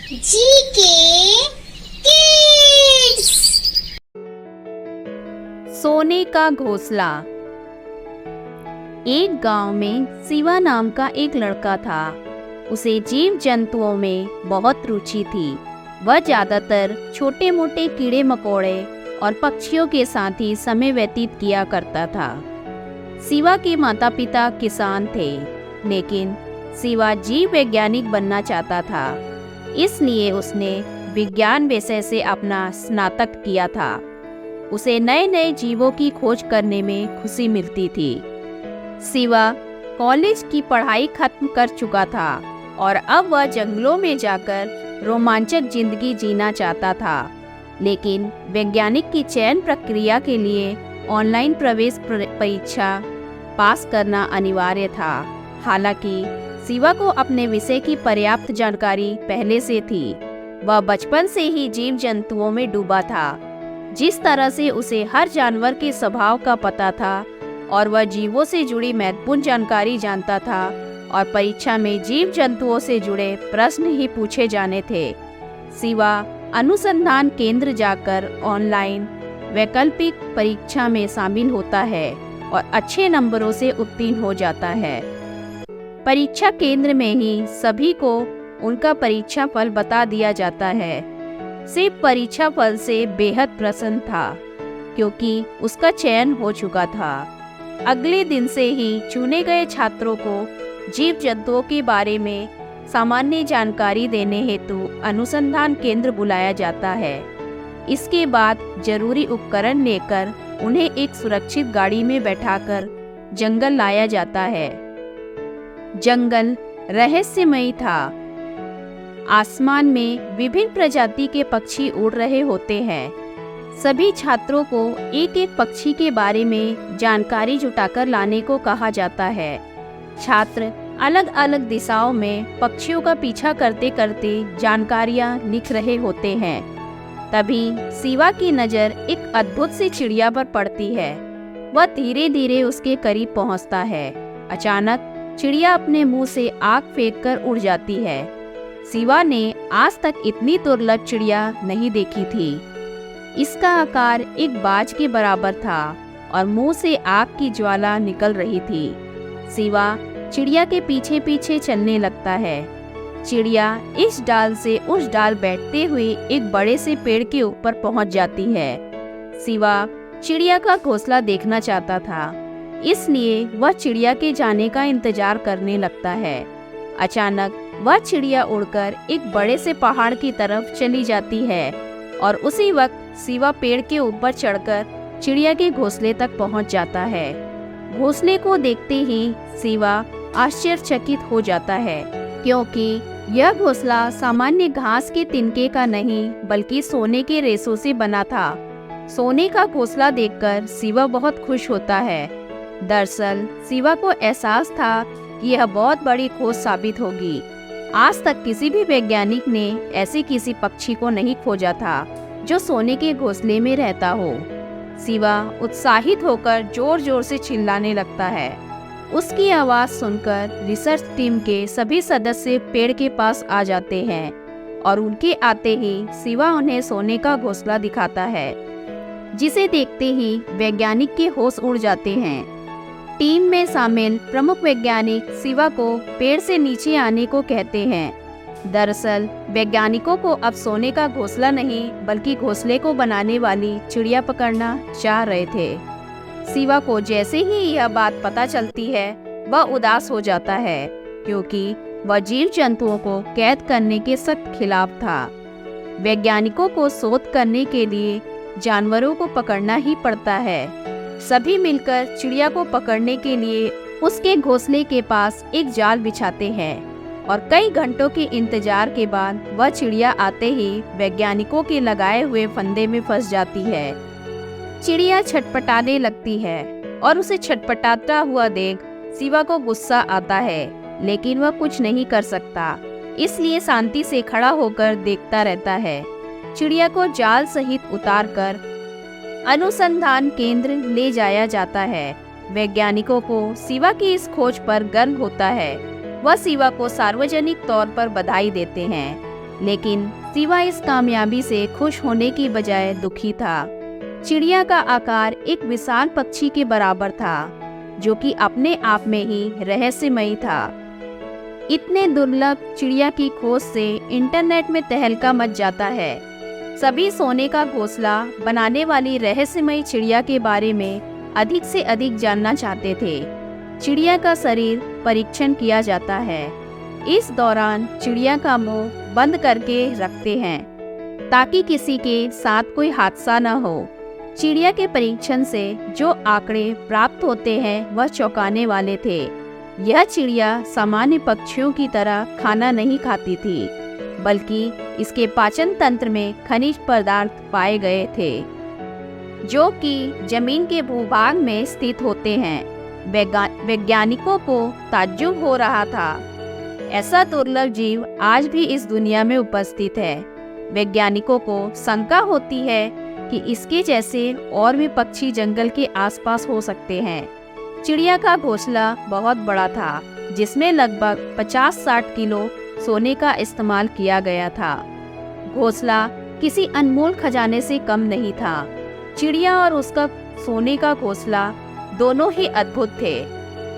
GK kids. सोने का घोंसला। एक गांव में शिवा नाम का एक लड़का था। उसे जीव जंतुओं में बहुत रुचि थी। वह ज्यादातर छोटे मोटे कीड़े मकोड़े और पक्षियों के साथ ही समय व्यतीत किया करता था। शिवा के माता पिता किसान थे, लेकिन शिवा जीव वैज्ञानिक बनना चाहता था। इसलिए उसने विज्ञान विषय से अपना स्नातक किया था। उसे नए नए जीवों की खोज करने में खुशी मिलती थी। शिवा कॉलेज की पढ़ाई खत्म कर चुका था और अब वह जंगलों में जाकर रोमांचक जिंदगी जीना चाहता था। लेकिन वैज्ञानिक की चयन प्रक्रिया के लिए ऑनलाइन प्रवेश परीक्षा पास करना अनिवार्य था। हालांकि शिवा को अपने विषय की पर्याप्त जानकारी पहले से थी। वह बचपन से ही जीव जंतुओं में डूबा था। जिस तरह से उसे हर जानवर के स्वभाव का पता था और वह जीवों से जुड़ी महत्वपूर्ण जानकारी जानता था, और परीक्षा में जीव जंतुओं से जुड़े प्रश्न ही पूछे जाने थे। शिवा अनुसंधान केंद्र जाकर ऑनलाइन वैकल्पिक परीक्षा में शामिल होता है और अच्छे नंबरों से उत्तीर्ण हो जाता है। परीक्षा केंद्र में ही सभी को उनका परीक्षा फल बता दिया जाता है। सिर्फ परीक्षा फल से बेहद प्रसन्न था, क्योंकि उसका चयन हो चुका था। अगले दिन से ही चुने गए छात्रों को जीव जंतुओं के बारे में सामान्य जानकारी देने हेतु अनुसंधान केंद्र बुलाया जाता है। इसके बाद जरूरी उपकरण लेकर उन्हें एक सुरक्षित गाड़ी में बैठाकर जंगल लाया जाता है। जंगल रहस्यमयी था। आसमान में विभिन्न प्रजाति के पक्षी उड़ रहे होते हैं। सभी छात्रों को एक एक पक्षी के बारे में जानकारी जुटाकर लाने को कहा जाता है। छात्र अलग अलग दिशाओं में पक्षियों का पीछा करते करते जानकारियां लिख रहे होते हैं। तभी शिवा की नज़र एक अद्भुत सी चिड़िया पर पड़ती है। वह धीरे धीरे उसके करीब पहुंचता है। अचानक चिड़िया अपने मुंह से आग फेंककर उड़ जाती है। शिवा ने आज तक इतनी दुर्लभ चिड़िया नहीं देखी थी। इसका आकार एक बाज के बराबर था और मुंह से आग की ज्वाला निकल रही थी। शिवा चिड़िया के पीछे पीछे चलने लगता है। चिड़िया इस डाल से उस डाल बैठते हुए एक बड़े से पेड़ के ऊपर पहुंच जाती है। शिवा चिड़िया का घोंसला देखना चाहता था, इसलिए वह चिड़िया के जाने का इंतजार करने लगता है। अचानक वह चिड़िया उड़कर एक बड़े से पहाड़ की तरफ चली जाती है और उसी वक्त शिवा पेड़ के ऊपर चढ़कर चिड़िया के घोंसले तक पहुंच जाता है। घोंसले को देखते ही शिवा आश्चर्यचकित हो जाता है, क्योंकि यह घोंसला सामान्य घास के तिनके का नहीं बल्कि सोने के रेशों से बना था। सोने का घोंसला देखकर शिवा बहुत खुश होता है। दरअसल शिवा को एहसास था कि यह बहुत बड़ी खोज साबित होगी। आज तक किसी भी वैज्ञानिक ने ऐसे किसी पक्षी को नहीं खोजा था जो सोने के घोंसले में रहता हो। शिवा उत्साहित होकर जोर जोर से चिल्लाने लगता है। उसकी आवाज़ सुनकर रिसर्च टीम के सभी सदस्य पेड़ के पास आ जाते हैं और उनके आते ही शिवा उन्हें सोने का घोंसला दिखाता है, जिसे देखते ही वैज्ञानिक के होश उड़ जाते हैं। टीम में शामिल प्रमुख वैज्ञानिक शिवा को पेड़ से नीचे आने को कहते हैं। दरअसल वैज्ञानिकों को अब सोने का घोंसला नहीं बल्कि घोंसले को बनाने वाली चिड़िया पकड़ना चाह रहे थे। शिवा को जैसे ही यह बात पता चलती है, वह उदास हो जाता है, क्योंकि वह जीव जंतुओं को कैद करने के सख्त खिलाफ था। वैज्ञानिकों को शोध करने के लिए जानवरों को पकड़ना ही पड़ता है। सभी मिलकर चिड़िया को पकड़ने के लिए उसके घोंसले के पास एक जाल बिछाते हैं और कई घंटों के इंतजार के बाद वह चिड़िया आते ही वैज्ञानिकों के लगाए हुए फंदे में फंस जाती है। चिड़िया छटपटाने लगती है और उसे छटपटाता हुआ देख शिवा को गुस्सा आता है, लेकिन वह कुछ नहीं कर सकता, इसलिए शांति से खड़ा होकर देखता रहता है। चिड़िया को जाल सहित उतारकर अनुसंधान केंद्र ले जाया जाता है। वैज्ञानिकों को शिवा की इस खोज पर गर्व होता है। वह शिवा को सार्वजनिक तौर पर बधाई देते हैं। लेकिन सिवा इस कामयाबी से खुश होने की बजाय दुखी था। चिड़िया का आकार एक विशाल पक्षी के बराबर था, जो कि अपने आप में ही रहस्यमयी था। इतने दुर्लभ चिड़िया की खोज से इंटरनेट में तहलका मच जाता है। सभी सोने का घोंसला बनाने वाली रहस्यमयी चिड़िया के बारे में अधिक से अधिक जानना चाहते थे। चिड़िया का शरीर परीक्षण किया जाता है। इस दौरान चिड़िया का मुंह बंद करके रखते हैं ताकि किसी के साथ कोई हादसा न हो। चिड़िया के परीक्षण से जो आंकड़े प्राप्त होते हैं वह चौंकाने वाले थे। यह चिड़िया सामान्य पक्षियों की तरह खाना नहीं खाती थी, बल्कि इसके पाचन तंत्र में खनिज पदार्थ पाए गए थे, जो कि जमीन के भूभाग में स्थित होते हैं। वैज्ञानिकों को ताज्जुब हो रहा था। ऐसा दुर्लभ जीव आज भी इस दुनिया में उपस्थित है। वैज्ञानिकों को शंका होती है कि इसके जैसे और भी पक्षी जंगल के आसपास हो सकते हैं। चिड़िया का घोंसला बहुत बड़ा था, जिसमें लगभग 50-60 किलो सोने का इस्तेमाल किया गया था। घोंसला किसी अनमोल खजाने से कम नहीं था। चिड़िया और उसका सोने का घोंसला दोनों ही अद्भुत थे।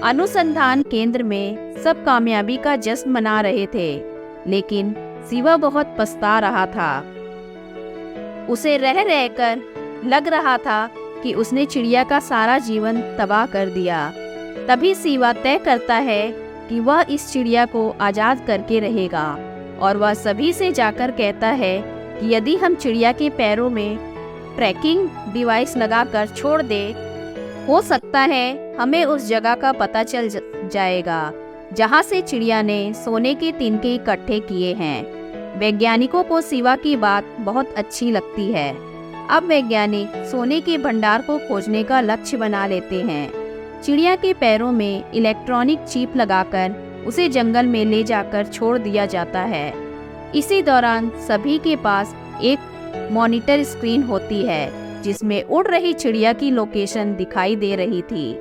अनुसंधान केंद्र में सब कामयाबी का जश्न मना रहे थे, लेकिन सिवा बहुत पछता रहा था। उसे रह रहकर लग रहा था कि उसने चिड़िया का सारा जीवन तबाह कर दिया। तभी सिवा तय करता है कि वह इस चिड़िया को आज़ाद करके रहेगा, और वह सभी से जाकर कहता है कि यदि हम चिड़िया के पैरों में ट्रैकिंग डिवाइस लगाकर छोड़ दे, हो सकता है हमें उस जगह का पता चल जाएगा जहां से चिड़िया ने सोने के तिनके इकट्ठे किए हैं। वैज्ञानिकों को सिवा की बात बहुत अच्छी लगती है। अब वैज्ञानिक सोने के भंडार को खोजने का लक्ष्य बना लेते हैं। चिड़िया के पैरों में इलेक्ट्रॉनिक चिप लगाकर उसे जंगल में ले जाकर छोड़ दिया जाता है। इसी दौरान सभी के पास एक मॉनिटर स्क्रीन होती है, जिसमें उड़ रही चिड़िया की लोकेशन दिखाई दे रही थी।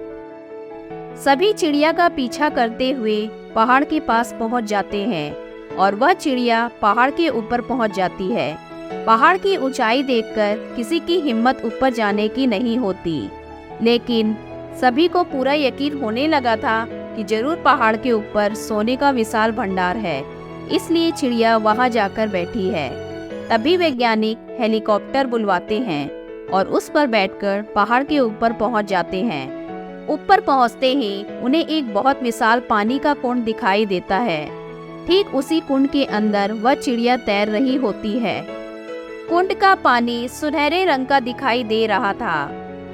सभी चिड़िया का पीछा करते हुए पहाड़ के पास पहुंच जाते हैं, और वह चिड़िया पहाड़ के ऊपर पहुंच जाती है। पहाड़ की ऊंचाई देखकर किसी की हिम्मत ऊपर जाने की नहीं होती, लेकिन सभी को पूरा यकीन होने लगा था कि जरूर पहाड़ के ऊपर सोने का विशाल भंडार है, इसलिए चिड़िया वहां जाकर बैठी है। तभी वैज्ञानिक हेलीकॉप्टर बुलवाते हैं और उस पर बैठकर पहाड़ के ऊपर पहुंच जाते हैं। ऊपर पहुंचते ही उन्हें एक बहुत विशाल पानी का कुंड दिखाई देता है। ठीक उसी कुंड के अंदर वह चिड़िया तैर रही होती है। कुंड का पानी सुनहरे रंग का दिखाई दे रहा था।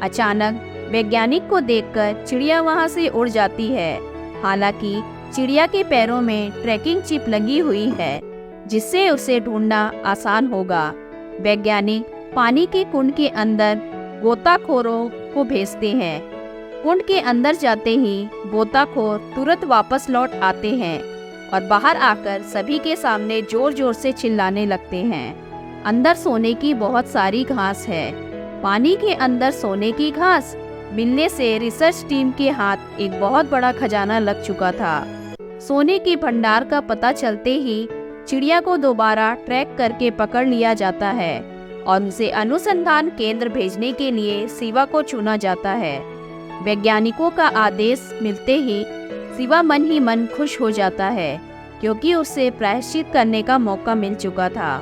अचानक वैज्ञानिक को देखकर चिड़िया वहां से उड़ जाती है। हालांकि चिड़िया के पैरों में ट्रैकिंग चिप लगी हुई है, जिससे उसे ढूंढना आसान होगा। वैज्ञानिक पानी के कुंड के अंदर गोताखोरों को भेजते हैं। कुंड के अंदर जाते ही गोताखोर तुरंत वापस लौट आते हैं और बाहर आकर सभी के सामने जोर जोर से चिल्लाने लगते हैं। अंदर सोने की बहुत सारी घास है। पानी के अंदर सोने की घास मिलने से रिसर्च टीम के हाथ एक बहुत बड़ा खजाना लग चुका था। सोने के भंडार का पता चलते ही चिड़िया को दोबारा ट्रैक करके पकड़ लिया जाता है और उसे अनुसंधान केंद्र भेजने के लिए सिवा को चुना जाता है। वैज्ञानिकों का आदेश मिलते ही सिवा मन ही मन खुश हो जाता है, क्योंकि उसे प्रायश्चित करने का मौका मिल चुका था।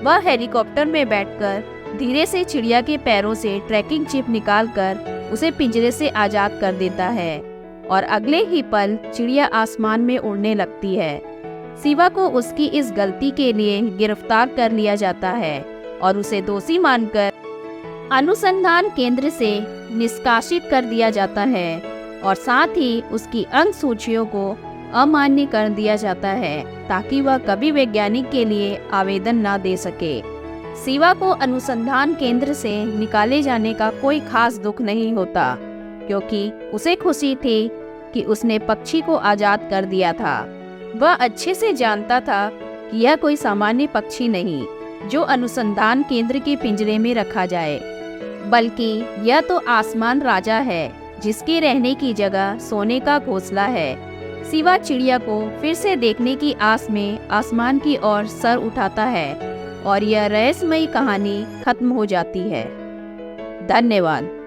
वह हेलीकॉप्टर में बैठकर धीरे से चिड़िया के पैरों से ट्रैकिंग चिप निकालकर उसे पिंजरे से आजाद कर देता है और अगले ही पल चिड़िया आसमान में उड़ने लगती है। सिवा को उसकी इस गलती के लिए गिरफ्तार कर लिया जाता है और उसे दोषी मानकर अनुसंधान केंद्र से निष्कासित कर दिया जाता है और साथ ही उसकी अंक सूचियों को अमान्य कर दिया जाता है, ताकि वह कभी वैज्ञानिक के लिए आवेदन न दे सके। सिवा को अनुसंधान केंद्र से निकाले जाने का कोई खास दुख नहीं होता, क्योंकि उसे खुशी थी कि उसने पक्षी को आजाद कर दिया था। वह अच्छे से जानता था कि यह कोई सामान्य पक्षी नहीं जो अनुसंधान केंद्र के पिंजरे में रखा जाए, बल्कि यह तो आसमान राजा है, जिसके रहने की जगह सोने का घोंसला है। सिवा चिड़िया को फिर से देखने की आस में आसमान की ओर सर उठाता है और यह रहस्यमयी कहानी खत्म हो जाती है। धन्यवाद।